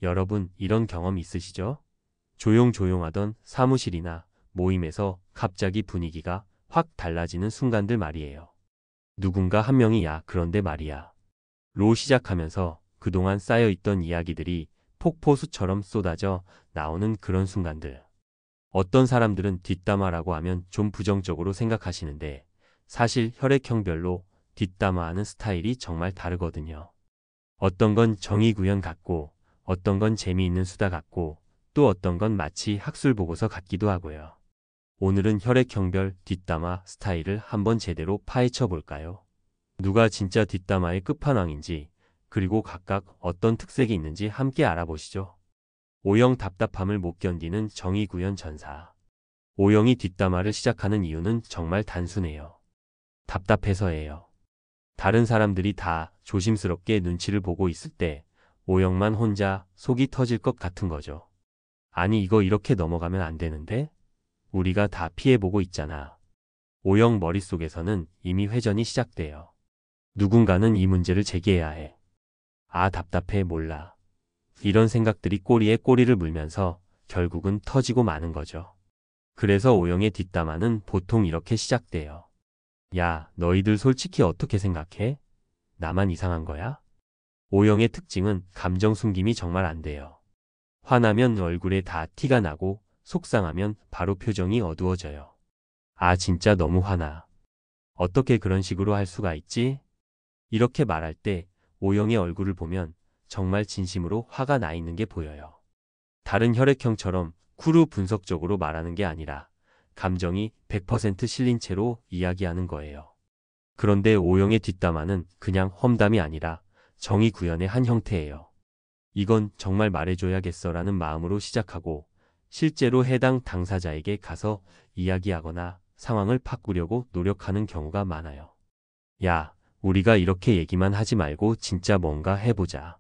여러분, 이런 경험 있으시죠? 조용조용하던 사무실이나 모임에서 갑자기 분위기가 확 달라지는 순간들 말이에요. 누군가 한 명이 야, 그런데 말이야. 로 시작하면서 그동안 쌓여있던 이야기들이 폭포수처럼 쏟아져 나오는 그런 순간들. 어떤 사람들은 뒷담화라고 하면 좀 부정적으로 생각하시는데 사실 혈액형별로 뒷담화하는 스타일이 정말 다르거든요. 어떤 건 정의 구현 같고 어떤 건 재미있는 수다 같고 또 어떤 건 마치 학술 보고서 같기도 하고요. 오늘은 혈액형별 뒷담화 스타일을 한번 제대로 파헤쳐 볼까요? 누가 진짜 뒷담화의 끝판왕인지 그리고 각각 어떤 특색이 있는지 함께 알아보시죠. O형 답답함을 못 견디는 정의구현 전사. O형이 뒷담화를 시작하는 이유는 정말 단순해요. 답답해서예요. 다른 사람들이 다 조심스럽게 눈치를 보고 있을 때 O형만 혼자 속이 터질 것 같은 거죠. 아니 이거 이렇게 넘어가면 안 되는데? 우리가 다 피해보고 있잖아. O형 머릿속에서는 이미 회전이 시작돼요. 누군가는 이 문제를 제기해야 해. 아 답답해 몰라. 이런 생각들이 꼬리에 꼬리를 물면서 결국은 터지고 마는 거죠. 그래서 O형의 뒷담화는 보통 이렇게 시작돼요. 야, 너희들 솔직히 어떻게 생각해? 나만 이상한 거야? O형의 특징은 감정 숨김이 정말 안 돼요. 화나면 얼굴에 다 티가 나고 속상하면 바로 표정이 어두워져요. 아, 진짜 너무 화나. 어떻게 그런 식으로 할 수가 있지? 이렇게 말할 때 O형의 얼굴을 보면 정말 진심으로 화가 나 있는 게 보여요. 다른 혈액형처럼 쿨후 분석적으로 말하는 게 아니라 감정이 100% 실린 채로 이야기하는 거예요. 그런데 O형의 뒷담화는 그냥 험담이 아니라 정의 구현의 한 형태예요. 이건 정말 말해줘야겠어라는 마음으로 시작하고 실제로 해당 당사자에게 가서 이야기하거나 상황을 바꾸려고 노력하는 경우가 많아요. 야, 우리가 이렇게 얘기만 하지 말고 진짜 뭔가 해보자.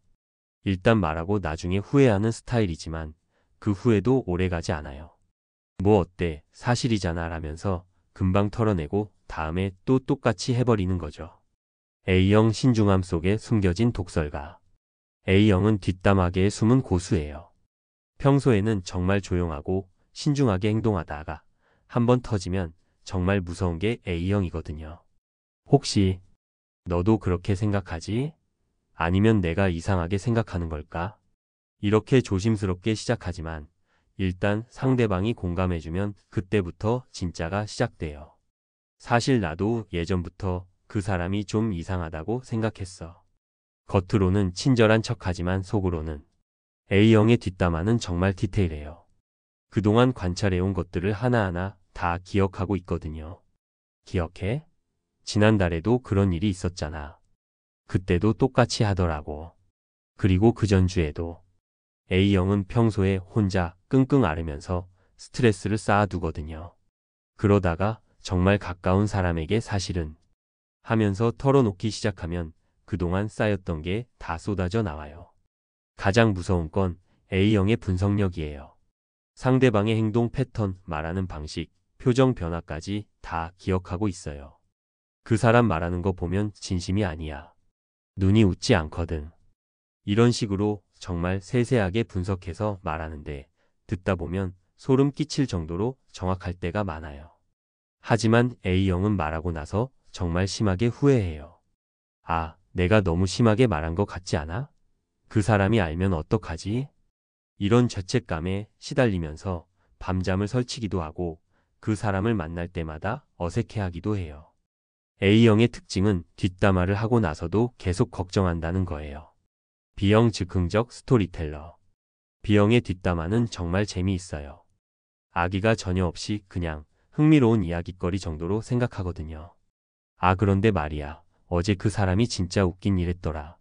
일단 말하고 나중에 후회하는 스타일이지만 그 후회도 오래가지 않아요. 뭐 어때, 사실이잖아 라면서 금방 털어내고 다음에 또 똑같이 해버리는 거죠. A형 신중함 속에 숨겨진 독설가. A형은 뒷담화계의 숨은 고수예요. 평소에는 정말 조용하고 신중하게 행동하다가 한번 터지면 정말 무서운 게 A형이거든요. 혹시 너도 그렇게 생각하지? 아니면 내가 이상하게 생각하는 걸까? 이렇게 조심스럽게 시작하지만 일단 상대방이 공감해주면 그때부터 진짜가 시작돼요. 사실 나도 예전부터 그 사람이 좀 이상하다고 생각했어. 겉으로는 친절한 척하지만 속으로는. A형의 뒷담화는 정말 디테일해요. 그동안 관찰해온 것들을 하나하나 다 기억하고 있거든요. 기억해? 지난달에도 그런 일이 있었잖아. 그때도 똑같이 하더라고. 그리고 그 전주에도. A형은 평소에 혼자 끙끙 앓으면서 스트레스를 쌓아두거든요. 그러다가 정말 가까운 사람에게 사실은 하면서 털어놓기 시작하면 그동안 쌓였던 게 다 쏟아져 나와요. 가장 무서운 건 A형의 분석력이에요. 상대방의 행동 패턴, 말하는 방식, 표정 변화까지 다 기억하고 있어요. 그 사람 말하는 거 보면 진심이 아니야. 눈이 웃지 않거든. 이런 식으로 정말 세세하게 분석해서 말하는데 듣다 보면 소름 끼칠 정도로 정확할 때가 많아요. 하지만 A형은 말하고 나서 정말 심하게 후회해요. 아, 내가 너무 심하게 말한 것 같지 않아? 그 사람이 알면 어떡하지? 이런 죄책감에 시달리면서 밤잠을 설치기도 하고 그 사람을 만날 때마다 어색해하기도 해요. A형의 특징은 뒷담화를 하고 나서도 계속 걱정한다는 거예요. B형 즉흥적 스토리텔러. B형의 뒷담화는 정말 재미있어요. 악의가 전혀 없이 그냥 흥미로운 이야깃거리 정도로 생각하거든요. 아 그런데 말이야. 어제 그 사람이 진짜 웃긴 일 했더라.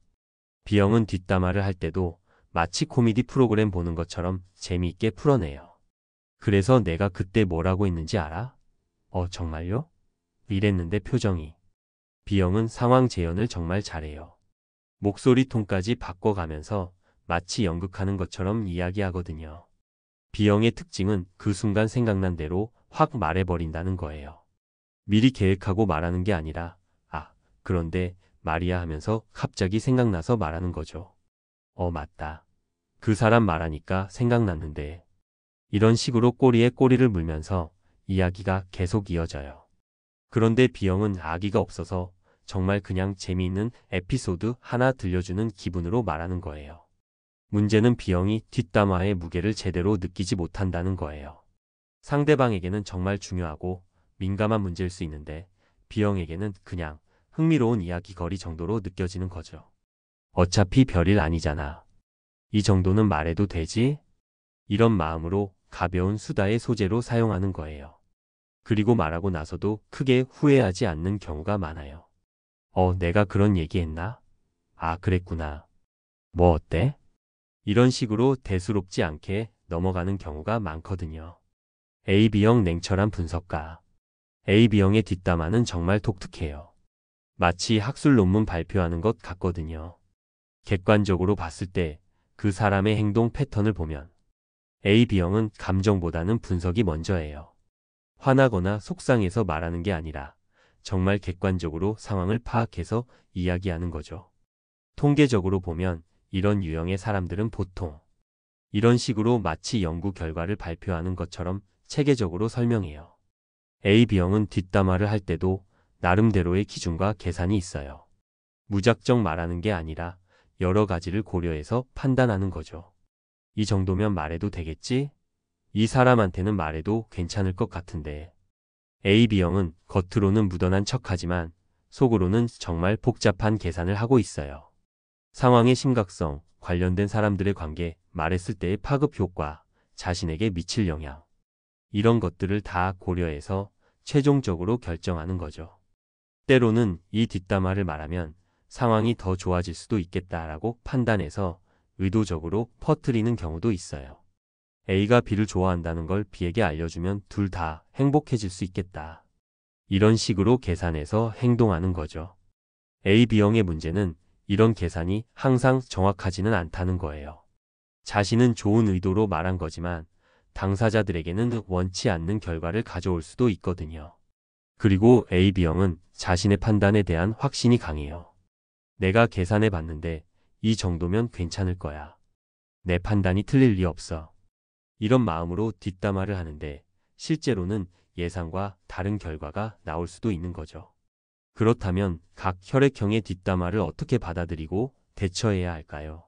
B형은 뒷담화를 할 때도 마치 코미디 프로그램 보는 것처럼 재미있게 풀어내요. 그래서 내가 그때 뭐라고 했는지 알아? 정말요? 이랬는데 표정이. B형은 상황 재현을 정말 잘해요. 목소리 톤까지 바꿔가면서 마치 연극하는 것처럼 이야기하거든요. B형의 특징은 그 순간 생각난 대로 확 말해버린다는 거예요. 미리 계획하고 말하는 게 아니라 아, 그런데 말이야 하면서 갑자기 생각나서 말하는 거죠. 맞다. 그 사람 말하니까 생각났는데. 이런 식으로 꼬리에 꼬리를 물면서 이야기가 계속 이어져요. 그런데 B형은 아기가 없어서 정말 그냥 재미있는 에피소드 하나 들려주는 기분으로 말하는 거예요. 문제는 B형이 뒷담화의 무게를 제대로 느끼지 못한다는 거예요. 상대방에게는 정말 중요하고 민감한 문제일 수 있는데 B형에게는 그냥 흥미로운 이야기거리 정도로 느껴지는 거죠. 어차피 별일 아니잖아. 이 정도는 말해도 되지? 이런 마음으로 가벼운 수다의 소재로 사용하는 거예요. 그리고 말하고 나서도 크게 후회하지 않는 경우가 많아요. 내가 그런 얘기했나? 아, 그랬구나. 뭐 어때? 이런 식으로 대수롭지 않게 넘어가는 경우가 많거든요. AB형 냉철한 분석가. AB형의 뒷담화는 정말 독특해요. 마치 학술 논문 발표하는 것 같거든요. 객관적으로 봤을 때 그 사람의 행동 패턴을 보면 AB형은 감정보다는 분석이 먼저예요. 화나거나 속상해서 말하는 게 아니라 정말 객관적으로 상황을 파악해서 이야기하는 거죠. 통계적으로 보면 이런 유형의 사람들은 보통 이런 식으로 마치 연구 결과를 발표하는 것처럼 체계적으로 설명해요. AB형은 뒷담화를 할 때도 나름대로의 기준과 계산이 있어요. 무작정 말하는 게 아니라 여러 가지를 고려해서 판단하는 거죠. 이 정도면 말해도 되겠지? 이 사람한테는 말해도 괜찮을 것 같은데. AB형은 겉으로는 무던한 척하지만 속으로는 정말 복잡한 계산을 하고 있어요. 상황의 심각성, 관련된 사람들의 관계, 말했을 때의 파급 효과, 자신에게 미칠 영향. 이런 것들을 다 고려해서 최종적으로 결정하는 거죠. 때로는 이 뒷담화를 말하면 상황이 더 좋아질 수도 있겠다라고 판단해서 의도적으로 퍼뜨리는 경우도 있어요. A가 B를 좋아한다는 걸 B에게 알려주면 둘 다 행복해질 수 있겠다. 이런 식으로 계산해서 행동하는 거죠. A, B형의 문제는 이런 계산이 항상 정확하지는 않다는 거예요. 자신은 좋은 의도로 말한 거지만 당사자들에게는 원치 않는 결과를 가져올 수도 있거든요. 그리고 A, B형은 자신의 판단에 대한 확신이 강해요. 내가 계산해 봤는데 이 정도면 괜찮을 거야. 내 판단이 틀릴 리 없어. 이런 마음으로 뒷담화를 하는데 실제로는 예상과 다른 결과가 나올 수도 있는 거죠. 그렇다면 각 혈액형의 뒷담화를 어떻게 받아들이고 대처해야 할까요?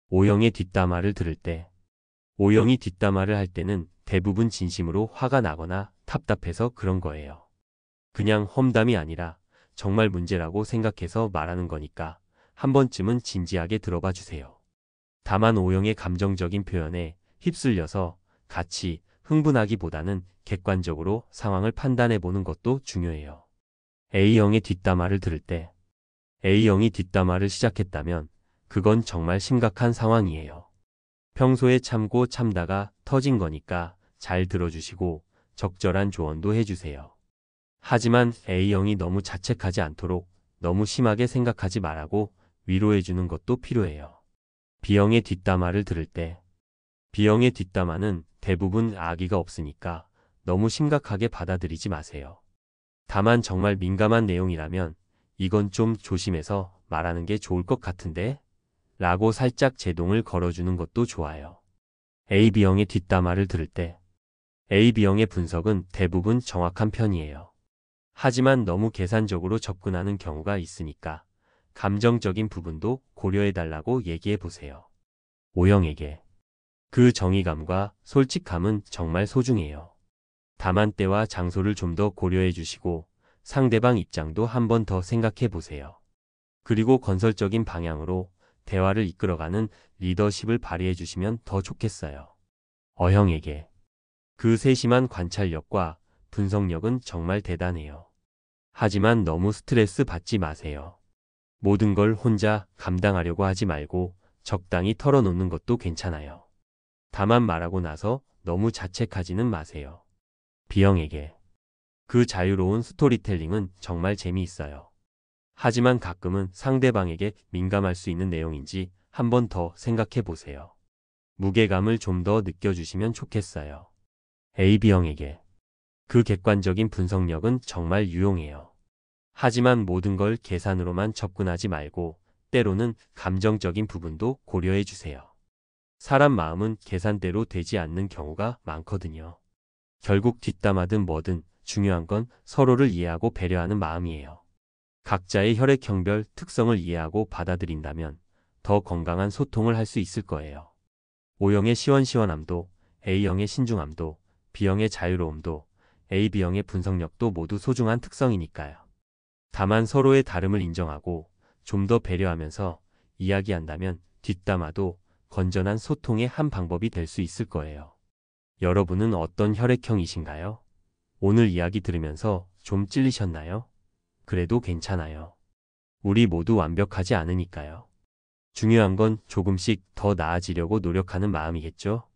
O형의 뒷담화를 들을 때, O형이 뒷담화를 할 때는 대부분 진심으로 화가 나거나 답답해서 그런 거예요. 그냥 험담이 아니라 정말 문제라고 생각해서 말하는 거니까 한 번쯤은 진지하게 들어봐 주세요. 다만 O형의 감정적인 표현에 휩쓸려서 같이 흥분하기보다는 객관적으로 상황을 판단해 보는 것도 중요해요. A형의 뒷담화를 들을 때 A형이 뒷담화를 시작했다면 그건 정말 심각한 상황이에요. 평소에 참고 참다가 터진 거니까 잘 들어주시고 적절한 조언도 해주세요. 하지만 A형이 너무 자책하지 않도록 너무 심하게 생각하지 말라고 위로해주는 것도 필요해요. B형의 뒷담화를 들을 때 B형의 뒷담화는 대부분 악의가 없으니까 너무 심각하게 받아들이지 마세요. 다만 정말 민감한 내용이라면 이건 좀 조심해서 말하는 게 좋을 것 같은데? 라고 살짝 제동을 걸어주는 것도 좋아요. AB형의 뒷담화를 들을 때 AB형의 분석은 대부분 정확한 편이에요. 하지만 너무 계산적으로 접근하는 경우가 있으니까 감정적인 부분도 고려해달라고 얘기해 보세요. O형에게 그 정의감과 솔직함은 정말 소중해요. 다만 때와 장소를 좀 더 고려해 주시고 상대방 입장도 한 번 더 생각해 보세요. 그리고 건설적인 방향으로 대화를 이끌어가는 리더십을 발휘해 주시면 더 좋겠어요. O형에게 그 세심한 관찰력과 분석력은 정말 대단해요. 하지만 너무 스트레스 받지 마세요. 모든 걸 혼자 감당하려고 하지 말고 적당히 털어놓는 것도 괜찮아요. 다만 말하고 나서 너무 자책하지는 마세요. B형에게 그 자유로운 스토리텔링은 정말 재미있어요. 하지만 가끔은 상대방에게 민감할 수 있는 내용인지 한 번 더 생각해 보세요. 무게감을 좀 더 느껴주시면 좋겠어요. AB형에게 그 객관적인 분석력은 정말 유용해요. 하지만 모든 걸 계산으로만 접근하지 말고 때로는 감정적인 부분도 고려해 주세요. 사람 마음은 계산대로 되지 않는 경우가 많거든요. 결국 뒷담화든 뭐든 중요한 건 서로를 이해하고 배려하는 마음이에요. 각자의 혈액형별 특성을 이해하고 받아들인다면 더 건강한 소통을 할 수 있을 거예요. O형의 시원시원함도, A형의 신중함도, B형의 자유로움도, AB형의 분석력도 모두 소중한 특성이니까요. 다만 서로의 다름을 인정하고 좀 더 배려하면서 이야기한다면 뒷담화도 건전한 소통의 한 방법이 될 수 있을 거예요. 여러분은 어떤 혈액형이신가요? 오늘 이야기 들으면서 좀 찔리셨나요? 그래도 괜찮아요. 우리 모두 완벽하지 않으니까요. 중요한 건 조금씩 더 나아지려고 노력하는 마음이겠죠?